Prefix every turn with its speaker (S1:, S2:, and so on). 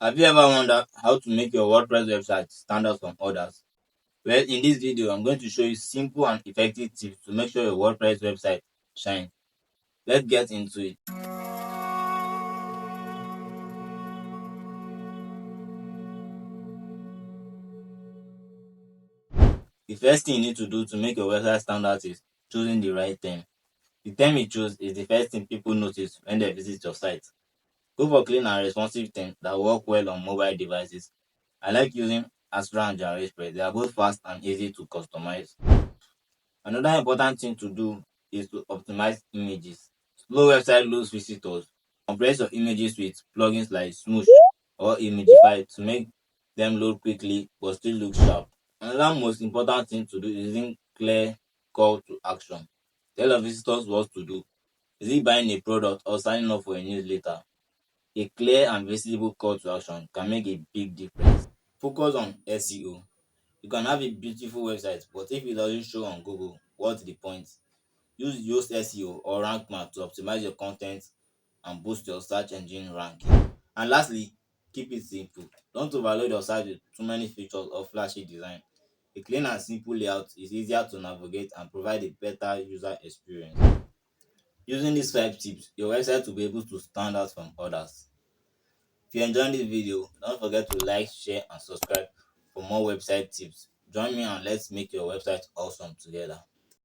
S1: Have you ever wondered how to make your WordPress website stand out from others? Well, in this video, I'm going to show you simple and effective tips to make sure your WordPress website shines. Let's get into it. The first thing you need to do to make your website stand out is choosing the right theme. The theme you choose is the first thing people notice when they visit your site. Go for clean and responsive themes that work well on mobile devices. I like using Astra and WordPress. They are both fast and easy to customize. Another important thing to do is to optimize images. Slow website lose visitors. Compress your images with plugins like Smoosh or Imagify to make them load quickly but still look sharp. Another most important thing to do is using clear call to action. Tell your visitors what to do. Is it buying a product or signing up for a newsletter? A clear and visible call to action can make a big difference. Focus on SEO. You can have a beautiful website, but if it doesn't show on Google, what's the point? Use Yoast SEO or Rank Math to optimize your content and boost your search engine ranking. And lastly, keep it simple. Don't overload your site with too many features or flashy design. A clean and simple layout is easier to navigate and provide a better user experience. Using these 5 tips, your website will be able to stand out from others. If you enjoyed this video, don't forget to like, share, and subscribe for more website tips. Join me and let's make your website awesome together.